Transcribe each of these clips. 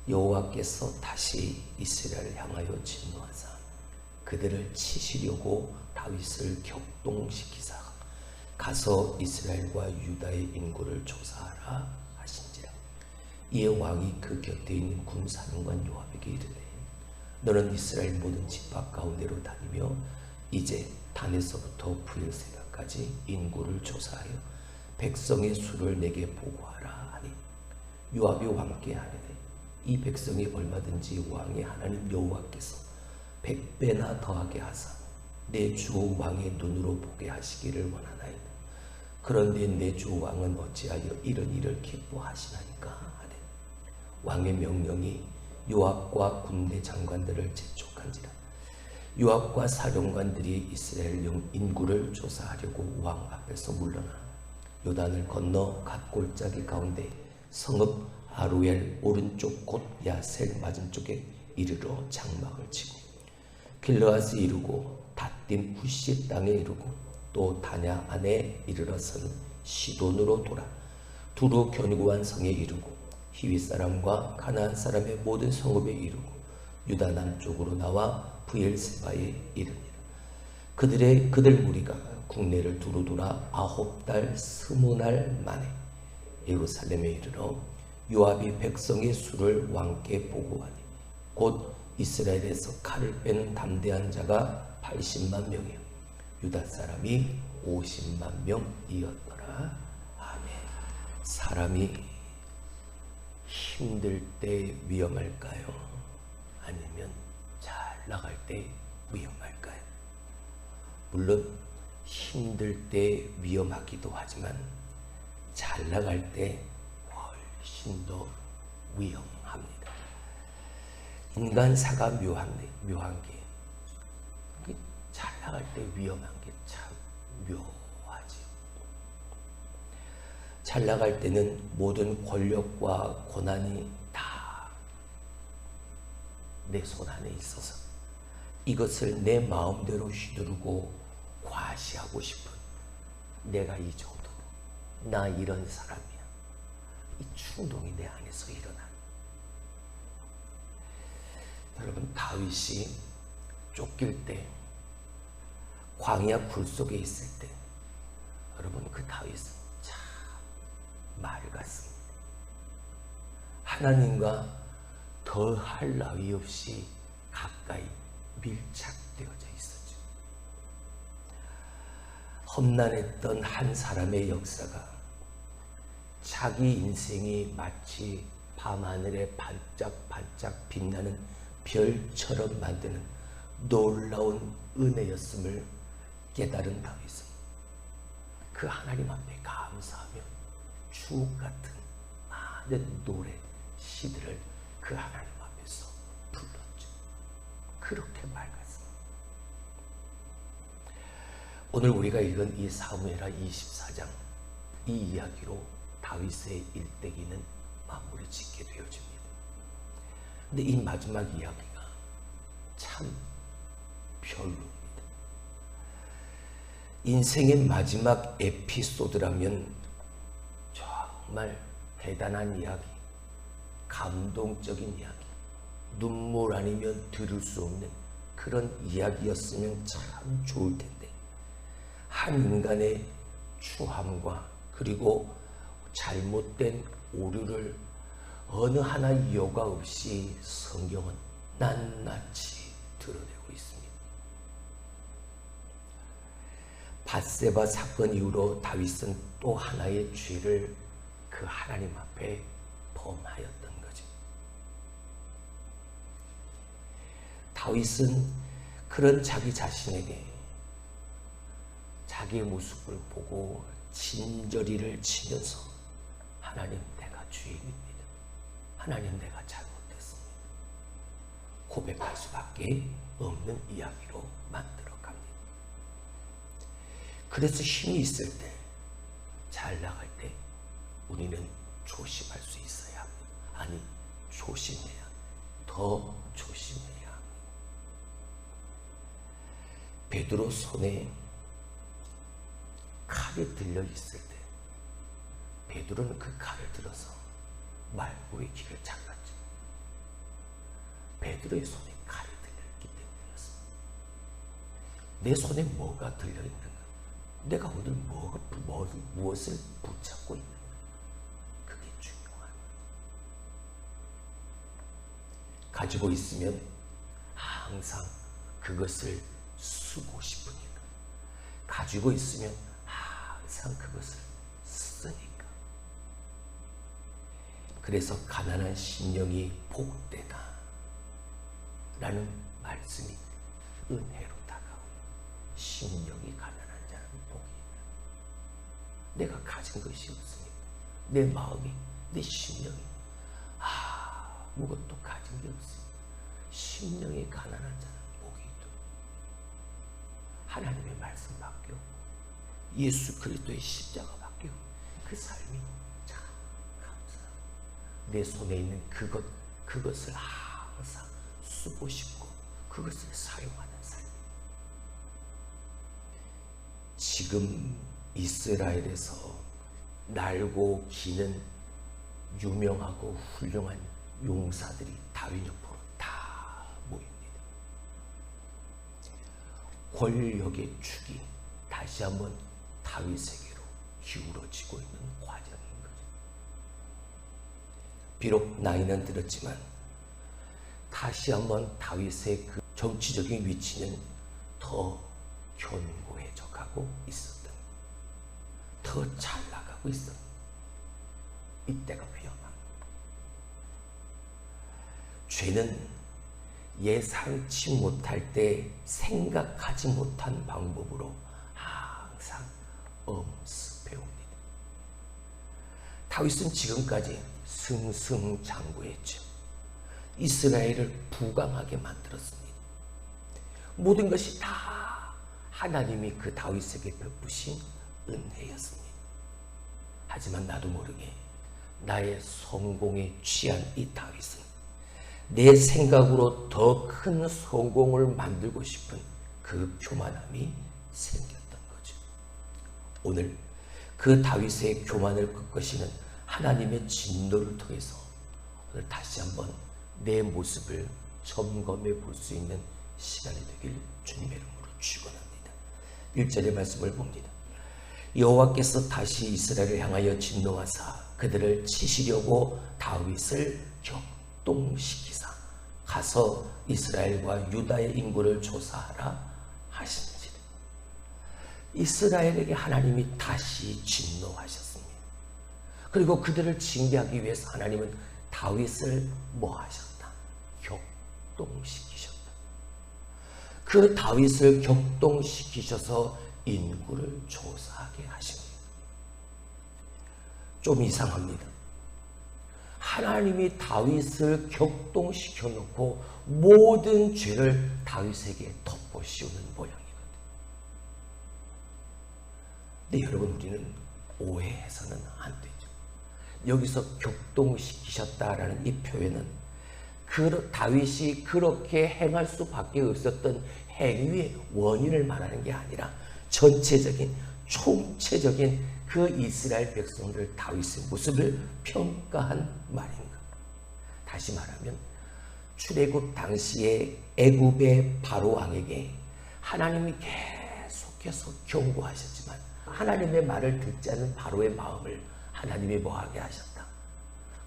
여호와께서 다시 이스라엘을 향하여 진노하사 그들을 치시려고 다윗을 격동시키사 가서 이스라엘과 유다의 인구를 조사하라 하신지라. 이에 왕이 그 곁에 있는 군사령관 요압에게 이르되 너는 이스라엘 모든 지파 가운데로 다니며 이제 단에서부터 브엘세바까지 인구를 조사하여 백성의 수를 내게 보고하라 하니 요압이 왕께 하려되 이 백성이 얼마든지 왕의 하나님 여호와께서 100배나 더하게 하사 내 주 왕의 눈으로 보게 하시기를 원하나이다. 그런데 내 주 왕은 어찌하여 이런 일을 기뻐하시나이까 하되 왕의 명령이 요압과 군대 장관들을 재촉한지라. 요압과 사령관들이 이스라엘 인구를 조사하려고 왕 앞에서 물러나 요단을 건너 갓 골짜기 가운데 성읍 아루엘 오른쪽 곧 야셀 맞은쪽에 이르러 장막을 치고 길르앗에 이르고 닷딤 후시 땅에 이르고 또 다냐 안에 이르러서는 시돈으로 돌아 두루 견고한 성에 이르고 히위 사람과 가나안 사람의 모든 성읍에 이르고 유다 남쪽으로 나와 브엘세바에 이르니라. 그들 무리가 국내를 두루 돌아 9달 20날 만에 예루살렘에 이르러 요압이 백성의 수를 왕께 보고하니 곧 이스라엘에서 칼을 빼는 담대한 자가 80만 명이요 유다 사람이 50만 명이었더라. 아멘. 사람이 힘들 때 위험할까요? 아니면 잘 나갈 때 위험할까요? 물론 힘들 때 위험하기도 하지만 잘 나갈 때 훨씬 더 위험합니다. 인간사가 묘한 게 잘 나갈 때 위험한 게 참 묘하지. 잘 나갈 때는 모든 권력과 고난이 다 내 손 안에 있어서 이것을 내 마음대로 휘두르고 과시하고 싶은 내가 이 정도, 나 이런 사람이야. 이 충동이 내 안에서 일어나. 여러분, 다윗이 쫓길 때, 광야 불 속에 있을 때, 여러분 그 다윗은 참 맑았습니다. 하나님과 더할 나위 없이 가까이 밀착되어져 있었죠. 험난했던 한 사람의 역사가 자기 인생이 마치 밤하늘에 반짝반짝 빛나는 별처럼 만드는 놀라운 은혜였음을 깨달은 다윗은 그 하나님 앞에 감사하며 주옥 같은 많은 노래, 시들을 그 하나님 앞에서 불렀죠. 그렇게 맑았습니다. 오늘 우리가 읽은 이 사무엘하 24장 이 이야기로 다윗의 일대기는 마무리 짓게 되어집니다. 근데 이 마지막 이야기가 참 별로입니다. 인생의 마지막 에피소드라면 정말 대단한 이야기, 감동적인 이야기, 눈물 아니면 들을 수 없는 그런 이야기였으면 참 좋을 텐데 한 인간의 추함과 그리고 잘못된 오류를 어느 하나 여과 없이 성경은 낱낱이 드러내고 있습니다. 밧세바 사건 이후로 다윗은 또 하나의 죄를 그 하나님 앞에 범하였던 거죠. 다윗은 그런 자기 자신에게 자기의 모습을 보고 진저리를 치면서 하나님, 내가 죄인입니다. 하나님, 내가 잘못했습니다. 고백할 수밖에 없는 이야기로 만들어 갑니다. 그래서 힘이 있을 때, 잘 나갈 때 우리는 조심할 수 있어야 합니다. 아니, 조심해야, 더 조심해야 합니다. 베드로 손에 칼이 들려 있을 때 베드로는 그 칼을 들어서 말고의 길을 잘랐죠. 베드로의 손에 칼이 들려있기 때문이었습니다. 내 손에 뭐가 들려있는가? 내가 오늘 무엇을 붙잡고 있는가? 그게 중요한 거예요. 가지고 있으면 항상 그것을 쓰고 싶으니까. 가지고 있으면 항상 그것을 쓰니까. 그래서 가난한 심령이 복되다 라는 말씀이 은혜로 다가오는 심령이 가난한 자는 복이 있다. 내가 가진 것이 없으니까 내 마음이, 내 심령이 아무것도 가진 게 없으니까 심령이 가난한 자는 복이 있다. 하나님의 말씀밖에 없고 예수 그리스도의 십자가밖에 없고 그 삶이 참 감사합니다. 내 손에 있는 그것을 항상 쓰고 싶고 그것을 사용하는 삶. 지금 이스라엘에서 날고 기는 유명하고 훌륭한 용사들이 다윗 옆으로 다 모입니다. 권력의 축이 다시 한번 다윗에게로 기울어지고 있는 과정인 거죠. 비록 나이는 들었지만 다시 한번 다윗의 그 정치적인 위치는 더 견고해져 가고 있었던, 더 잘 나가고 있었던 이때가 위험한 거예요. 죄는 예상치 못할 때 생각하지 못한 방법으로 항상 엄습해옵니다. 다윗은 지금까지 승승장구했죠. 이스라엘을 부강하게 만들었습니다. 모든 것이 다 하나님이 그 다윗에게 베푸신 은혜였습니다. 하지만 나도 모르게 나의 성공에 취한 이 다윗은 내 생각으로 더 큰 성공을 만들고 싶은 그 교만함이 생겼던 거죠. 오늘 그 다윗의 교만을 꺾으시는 하나님의 진노를 통해서 오늘 다시 한번 내 모습을 점검해 볼 수 있는 시간이 되길 주님의 이름으로 축원합니다. 1절의 말씀을 봅니다. 여호와께서 다시 이스라엘을 향하여 진노하사 그들을 치시려고 다윗을 격동시키사 가서 이스라엘과 유다의 인구를 조사하라 하시는지라. 이스라엘에게 하나님이 다시 진노하셨습니다. 그리고 그들을 징계하기 위해서 하나님은 다윗을 뭐 하셨다? 격동시키셨다. 그 다윗을 격동시키셔서 인구를 조사하게 하십니다. 좀 이상합니다. 하나님이 다윗을 격동시켜 놓고 모든 죄를 다윗에게 덮어 씌우는 모양이거든요. 근데 여러분, 우리는 오해해서는 안 되죠. 여기서 격동시키셨다라는 이 표현은 다윗이 그렇게 행할 수밖에 없었던 행위의 원인을 말하는 게 아니라 전체적인 총체적인 그 이스라엘 백성들 다윗의 모습을 평가한 말인가. 다시 말하면 출애굽 당시에 애굽의 바로 왕에게 하나님이 계속해서 경고하셨지만 하나님의 말을 듣지 않는 바로의 마음을 하나님이 뭐하게 하셨다?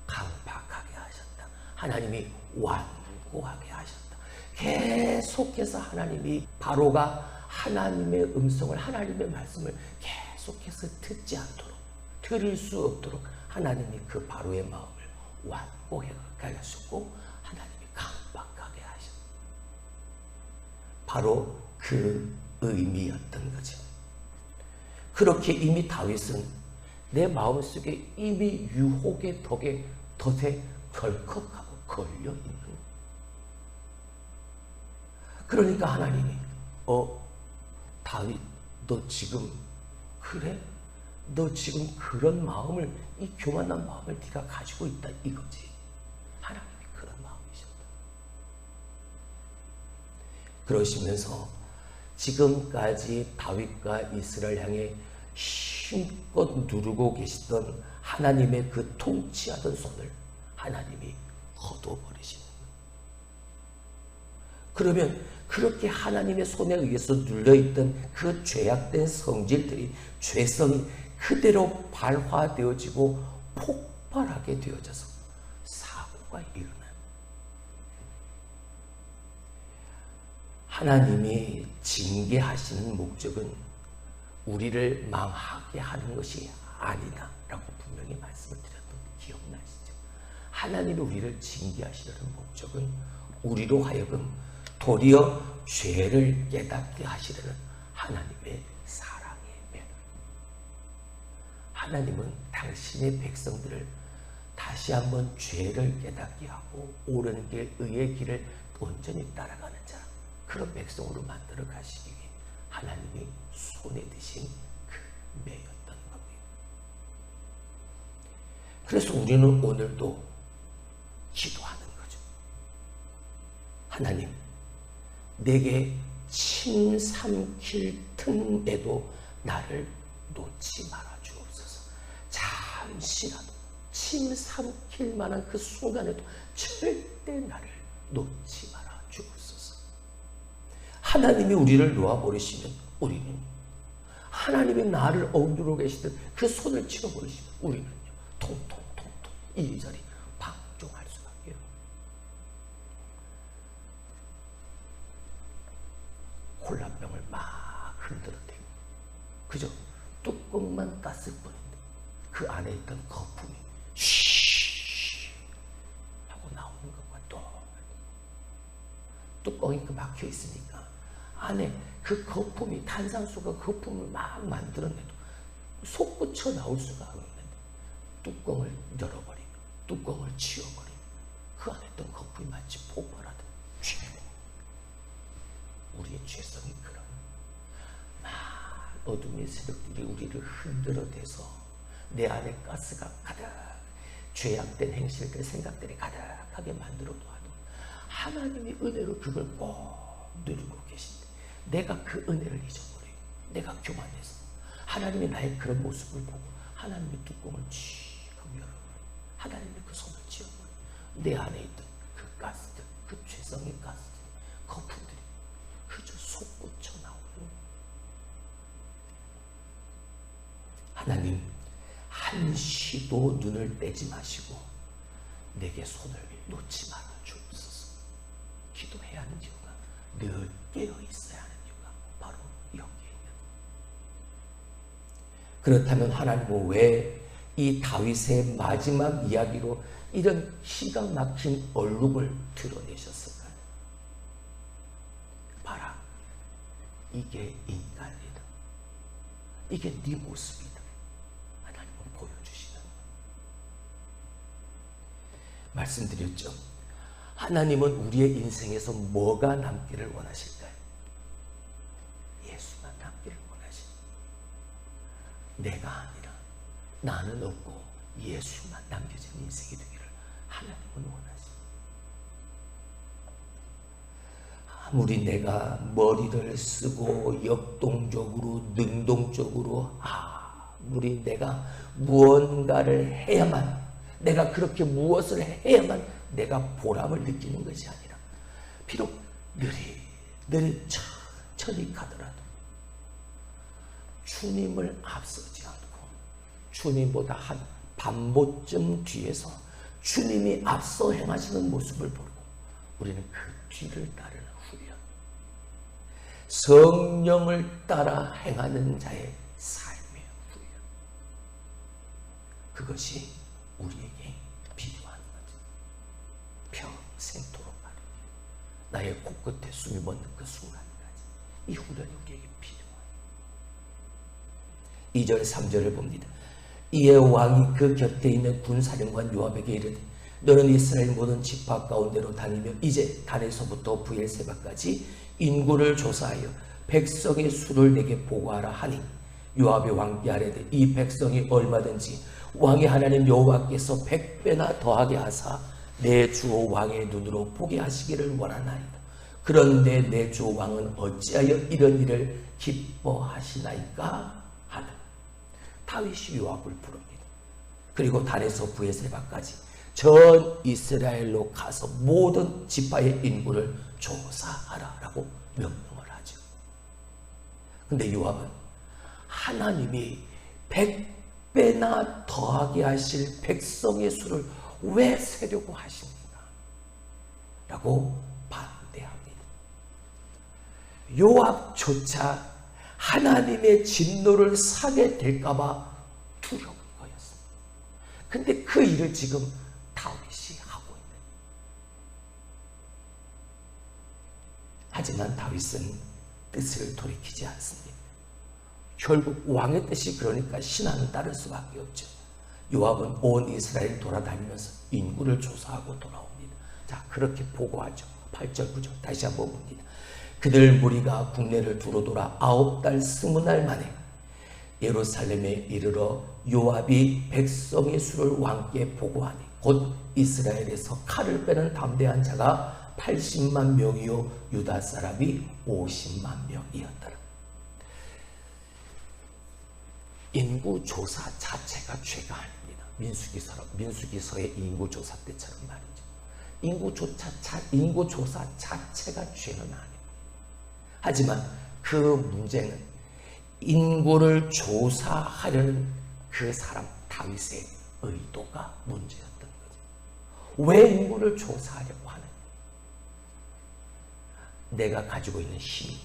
강팍하게 하셨다. 하나님이 완고하게 하셨다. 계속해서 하나님이 바로가 하나님의 음성을, 하나님의 말씀을 계속해서 듣지 않도록, 들을 수 없도록 하나님이 그 바로의 마음을 완고하게 하셨고 하나님이 강박하게 하셨다. 바로 그 의미였던 거죠. 그렇게 이미 다윗은 내 마음속에 이미 유혹의 덫에 덜컥하고 걸려있는. 그러니까 하나님이 다윗, 너 지금 그래? 너 지금 그런 마음을, 이 교만한 마음을 네가 가지고 있다 이거지. 하나님이 그런 마음이셨다. 그러시면서 지금까지 다윗과 이스라엘 향해 힘껏 누르고 계시던 하나님의 그 통치하던 손을 하나님이 걷어버리시는 거예요. 그러면 그렇게 하나님의 손에 의해서 눌려있던 그 죄악된 성질들이, 죄성이 그대로 발화되어지고 폭발하게 되어져서 사고가 일어나요. 하나님이 징계하시는 목적은 우리를 망하게 하는 것이 아니다 라고 분명히 말씀을 드렸던 거 기억나시죠? 하나님이 우리를 징계하시려는 목적은 우리로 하여금 도리어 죄를 깨닫게 하시려는 하나님의 사랑이에요. 하나님은 당신의 백성들을 다시 한번 죄를 깨닫게 하고 옳은 길, 의의 길을 온전히 따라가는 자, 그런 백성으로 만들어 가시기 위해 하나님이 손에 드신 그 매였던 거고요. 그래서 우리는 오늘도 기도하는 거죠. 하나님, 내게 침 삼킬 틈에도 나를 놓지 말아 주옵소서. 잠시라도 침 삼킬 만한 그 순간에도 절대 나를 놓지 말아 주옵소서. 하나님이 우리를 놓아버리시면 우리는, 하나님이 나를 억누르고 계시던 그 손을 치워버리시면 우리는요, 통통통통 이리저리 방종할 수밖에요. 콜라병을 막 흔들어대고 그저 뚜껑만 땄을 뿐인데 그 안에 있던 거품이 쉬 하고 나오는 것과 또 뚜껑이 막혀 있으니까 안에 그 거품이, 탄산수가 거품을 막 만들어내도 솟구쳐 나올 수가 없는데 뚜껑을 열어버리면, 뚜껑을 치워버리면 그 안에 있던 거품이 마치 폭발하듯 우리의 죄성이 그런 막 어둠의 세력들이 우리를 흔들어대서 내 안에 가스가 가득, 죄악된 행실들, 생각들이 가득하게 만들어도 하도 하나님이 은혜로 그걸 꼭 누리고 계신데 내가 그 은혜를 잊어버려요. 내가 교만해서 하나님이 나의 그런 모습을 보고 하나님의 뚜껑을 칙 하고 열어버려요. 하나님의 그 손을 치워버려요. 내 안에 있던 그 가스들, 그 죄성의 가스들, 거품들이 그저 솟구쳐 나오는. 하나님, 한시도 눈을 떼지 마시고 내게 손을 놓지 말아 주옵소서. 기도해야 하는 이유가, 늘 깨어 있어야 하는 이유가 바로 여기에 있는. 그렇다면 하나님은 왜 이 다윗의 마지막 이야기로 이런 기가 막힌 얼룩을 드러내셨을까요? 봐라, 이게 인간이다. 이게 네 모습이다. 하나님은 보여주시는 거예요. 말씀드렸죠. 하나님은 우리의 인생에서 뭐가 남기를 원하실까요? 예수만 남기를 원하십니다. 내가 아니라, 나는 없고 예수만 남겨진 인생이 되기를 하나님은 원하십니다. 아무리 내가 머리를 쓰고 역동적으로, 능동적으로, 아무리 내가 무언가를 해야만, 내가 그렇게 무엇을 해야만 내가 보람을 느끼는 것이 아니라, 비록 느릿느릿 천천히 가더라도 주님을 앞서지 않고 주님보다 한 반보쯤 뒤에서 주님이 앞서 행하시는 모습을 보고 우리는 그 뒤를 따르는 훈련, 성령을 따라 행하는 자의 삶의 훈련, 그것이 우리에게 필요한 거죠. 평생토록 말이에요. 나의 코끝에 숨이 멎는 그 순간까지 이 훈련이 우리에게 필요해요. 2절 3절을 봅니다. 이에 왕이 그 곁에 있는 군사령관 요압에게 이르되 너는 이스라엘 모든 지파 가운데로 다니며 이제 단에서부터 브엘세바까지 인구를 조사하여 백성의 수를 내게 보고하라 하니, 요압이 왕께 아뢰되 이 백성이 얼마든지 왕의 하나님 여호와께서 100배나 더하게 하사 내 주 왕의 눈으로 보게 하시기를 원하나이다. 그런데 내 주 왕은 어찌하여 이런 일을 기뻐하시나이까 하다. 다윗이 요압을 부릅니다. 그리고 단에서 브엘세바까지 전 이스라엘로 가서 모든 지파의 인구를 조사하라라고 명령을 하죠. 근데 요압은 하나님이 100배나 더하게 하실 백성의 수를 왜 세려고 하십니까? 라고 반대합니다. 요압조차 하나님의 진노를 사게 될까봐 두려운 거였습니다. 근데 그 일을 지금 다윗이 하고 있는. 하지만 다윗은 뜻을 돌이키지 않습니다. 결국 왕의 뜻이 그러니까 신하는 따를 수밖에 없죠. 요압은 온 이스라엘 돌아다니면서 인구를 조사하고 돌아옵니다. 자, 그렇게 보고하죠. 8절 9절 다시 한번 봅니다. 그들 무리가 국내를 두루 돌아 9달 20날 만에 예루살렘에 이르러 요압이 백성의 수를 왕께 보고하니 곧 이스라엘에서 칼을 빼는 담대한 자가 80만 명이요 유다 사람이 50만 명이었더라. 인구조사 자체가 죄가 아닙니다. 민수기서의 인구조사 때처럼 말이죠. 인구조사 자체가 죄는 아닙니다. 하지만 그 문제는 인구를 조사하려는 그 사람 다윗의 의도가 문제였던 거죠. 왜 인구를 조사하려고 하느냐? 내가 가지고 있는 힘,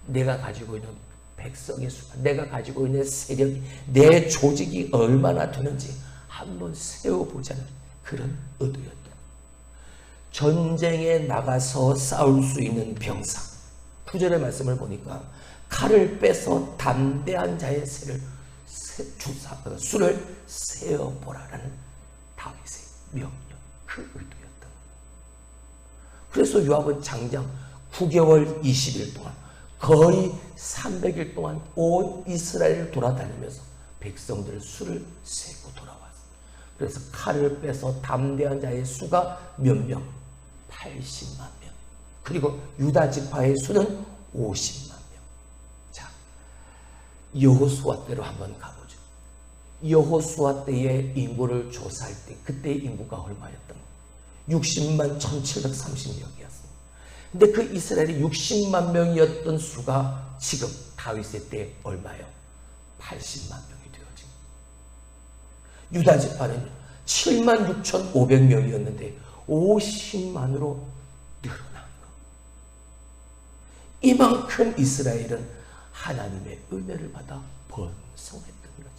내가 가지고 있는 백성의 수가, 내가 가지고 있는 세력이, 내 조직이 얼마나 되는지 한번 세워보자는 그런 의도였다. 전쟁에 나가서 싸울 수 있는 병사, 9절의 말씀을 보니까 칼을 빼서 담대한 자의 수를 세어보라라는 다윗의 명령, 그 의도였다. 그래서 요압은 장장 9개월 20일 동안 거의 300일 동안 온 이스라엘을 돌아다니면서 백성들 수를 세고 돌아왔습니다. 그래서 칼을 빼서 담대한 자의 수가 몇 명? 80만 명. 그리고 유다 지파의 수는 50만 명. 자, 여호수아 때로 한번 가보죠. 여호수아 때의 인구를 조사할 때 그때의 인구가 얼마였던 거예요? 60만 1730명이었습니다. 근데 그 이스라엘이 60만 명이었던 수가 지금 다윗의 때 얼마예요? 80만 명이 되어진 거예요. 유다 지파는 7만 6,500명이었는데 50만으로 늘어난 거. 이만큼 이스라엘은 하나님의 은혜를 받아 번성했던 거죠.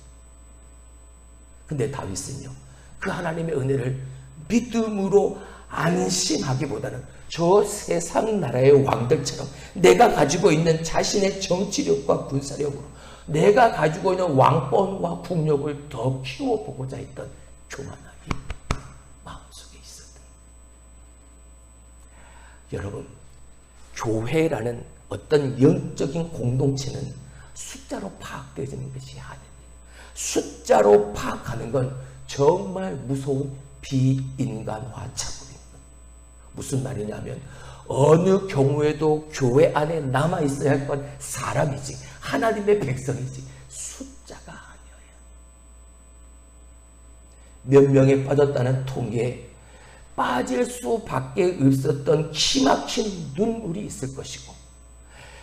근데 다윗은요, 그 하나님의 은혜를 믿음으로 안심하기보다는 저 세상 나라의 왕들처럼 내가 가지고 있는 자신의 정치력과 군사력으로 내가 가지고 있는 왕권과 국력을 더 키워보고자 했던 교만함이 마음속에 있었던. 여러분, 교회라는 어떤 영적인 공동체는 숫자로 파악되어지는 것이 아닙니다. 숫자로 파악하는 건 정말 무서운 비인간화 작업입니다. 무슨 말이냐면 어느 경우에도 교회 안에 남아있어야 할 건 사람이지 하나님의 백성이지 숫자가 아니어요. 몇 명에 빠졌다는 통계에 빠질 수밖에 없었던 기막힌 눈물이 있을 것이고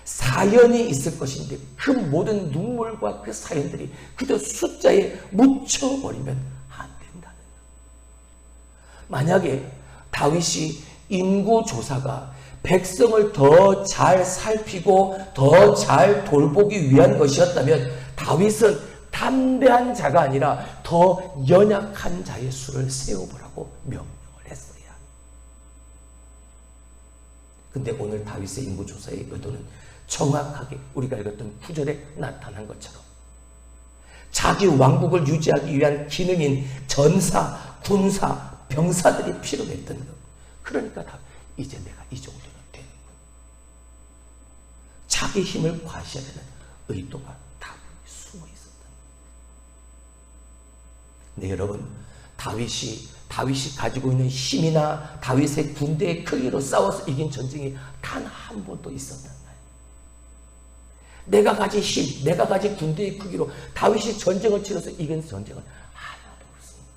사연이 있을 것인데 그 모든 눈물과 그 사연들이 그저 숫자에 묻혀버리면 안 된다는 거예요. 만약에 다윗이 인구조사가 백성을 더 잘 살피고 더 잘 돌보기 위한 것이었다면 다윗은 담대한 자가 아니라 더 연약한 자의 수를 세워보라고 명령을 했어야. 근데 오늘 다윗의 인구조사의 의도는 정확하게 우리가 읽었던 9절에 나타난 것처럼 자기 왕국을 유지하기 위한 기능인 전사, 군사, 병사들이 필요했던 것. 그러니까 이제 내가 이 정도는 되는군. 자기 힘을 과시하려는 의도가 다 숨어 있었다. 네, 여러분, 다윗이 가지고 있는 힘이나 다윗의 군대의 크기로 싸워서 이긴 전쟁이 단 한 번도 있었나요? 내가 가진 힘, 내가 가진 군대의 크기로 다윗이 전쟁을 치러서 이긴 전쟁은 하나도 없습니다.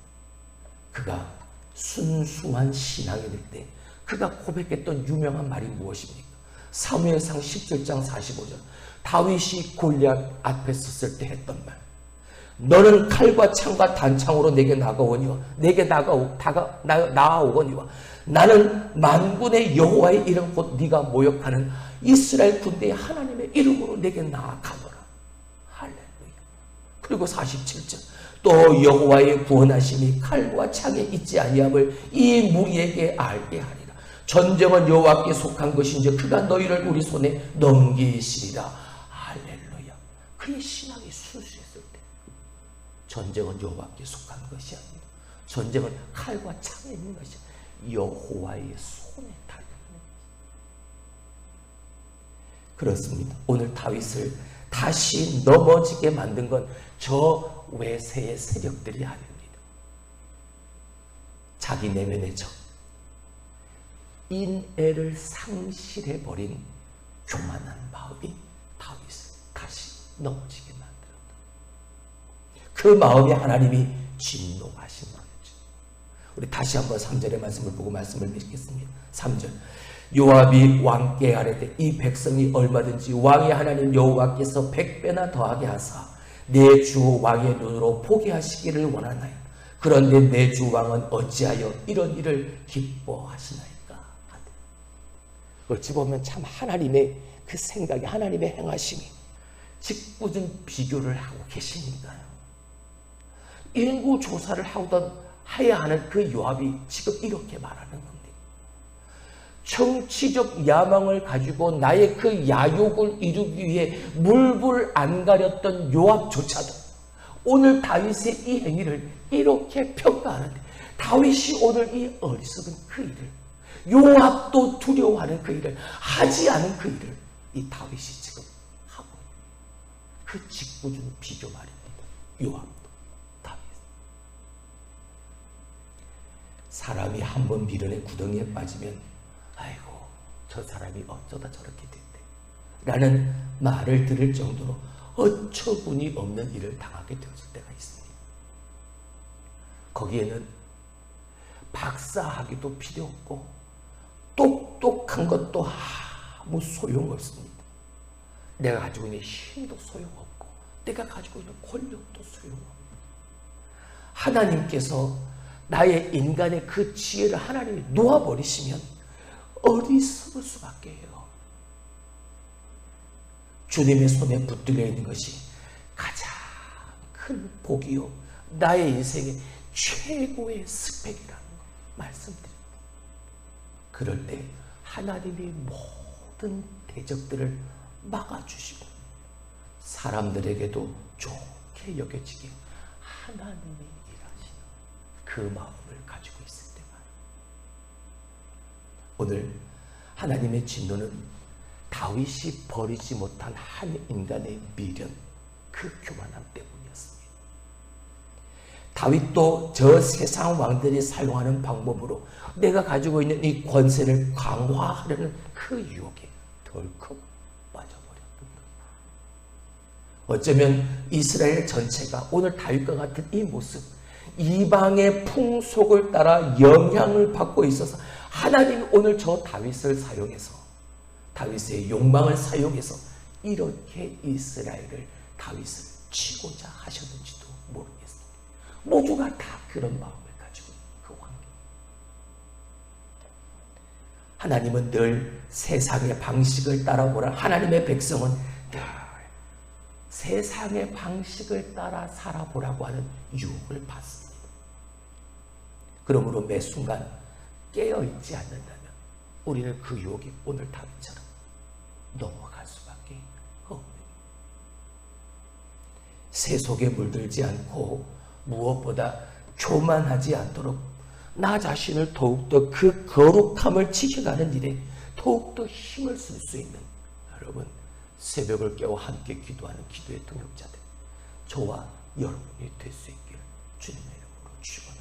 그가 순수한 신앙이 될 때 그가 고백했던 유명한 말이 무엇입니까? 사무엘상 17장 45절 다윗이 골리앗 앞에 섰을 때 했던 말, 너는 칼과 창과 단창으로 내게 나아오거니와 나아오거니와 나는 만군의 여호와의 이름 곧 네가 모욕하는 이스라엘 군대의 하나님의 이름으로 내게 나아가노라. 할렐루야. 그리고 47절 또 여호와의 구원하심이 칼과 창에 있지 아니함을 이 무리에게 알게 하리라. 전쟁은 여호와께 속한 것인지 그가 너희를 우리 손에 넘기시리라. 할렐루야. 그의 신앙이 순수했을 때 전쟁은 여호와께 속한 것이 아닙니다. 전쟁은 칼과 창에 있는 것이 여호와의 손에 달려 있는 것입니다. 그렇습니다. 오늘 다윗을 다시 넘어지게 만든 건 저 외세의 세력들이 아닙니다. 자기 내면의 적, 인애를 상실해버린 교만한 마음이 다윗을 다시 넘어지게 만들었다. 그 마음이 하나님이 진노하신 마음이죠. 우리 다시 한번 3절의 말씀을 보고 말씀을 맺겠습니다. 3절 요압이 왕께 아뢰되 이 백성이 얼마든지 왕의 하나님 여호와께서 100배나 더하게 하사 내 주 왕의 눈으로 보게 하시기를 원하나이다. 그런데 내 주 왕은 어찌하여 이런 일을 기뻐하시나이까 하되. 어찌 보면 참 하나님의 그 생각이, 하나님의 행하심이 짓궂은 비교를 하고 계시니까요. 인구 조사를 해야 하는 그 요압이 지금 이렇게 말하는 겁니다. 정치적 야망을 가지고 나의 그 야욕을 이루기 위해 물불 안 가렸던 요압조차도 오늘 다윗의 이 행위를 이렇게 평가하는데, 다윗이 오늘 이 어리석은 그 일을, 요압도 두려워하는 그 일을, 하지 않은 그 일을 이 다윗이 지금 하고 있는 그 짓궂은 비교 말입니다. 요압도 다윗. 사람이 한번 미련의 구덩이에 빠지면 아이고 저 사람이 어쩌다 저렇게 됐대 라는 말을 들을 정도로 어처구니 없는 일을 당하게 되었을 때가 있습니다. 거기에는 박사학위도 필요 없고 똑똑한 것도 아무 소용없습니다. 내가 가지고 있는 힘도 소용없고 내가 가지고 있는 권력도 소용없습니다. 하나님께서 나의 인간의 그 지혜를 하나님이 놓아버리시면 어리석을 수밖에 해요. 주님의 손에 붙들려 있는 것이 가장 큰 복이요 나의 인생의 최고의 스펙이라는 거 말씀드립니다. 그럴 때 하나님이 모든 대적들을 막아주시고 사람들에게도 좋게 여겨지게 하나님이 일하시는 그 마음을 가지고 있을 때 오늘 하나님의 진노는 다윗이 버리지 못한 한 인간의 미련, 그 교만함 때문이었습니다. 다윗도 저 세상 왕들이 사용하는 방법으로 내가 가지고 있는 이 권세를 강화하려는 그 유혹에 덜컥 빠져버렸던 겁니다. 어쩌면 이스라엘 전체가 오늘 다윗과 같은 이 모습, 이방의 풍속을 따라 영향을 받고 있어서 하나님이 오늘 저 다윗을 사용해서, 다윗의 욕망을 사용해서 이렇게 이스라엘을, 다윗을 치고자 하셨는지도 모르겠습니다. 모두가 다 그런 마음을 가지고 있는 그 환경. 하나님은 늘 세상의 방식을 따라보라. 하나님의 백성은 늘 세상의 방식을 따라 살아보라고 하는 유혹을 받습니다. 그러므로 매 순간 깨어있지 않는다면 우리는 그 유혹이 오늘 다윗처럼 넘어갈 수밖에 없는, 세속에 물들지 않고 무엇보다 교만하지 않도록 나 자신을 더욱더 그 거룩함을 지켜가는 일에 더욱더 힘을 쓸 수 있는, 여러분 새벽을 깨워 함께 기도하는 기도의 동역자들, 저와 여러분이 될 수 있기를 주님의 이름으로 축원합니다.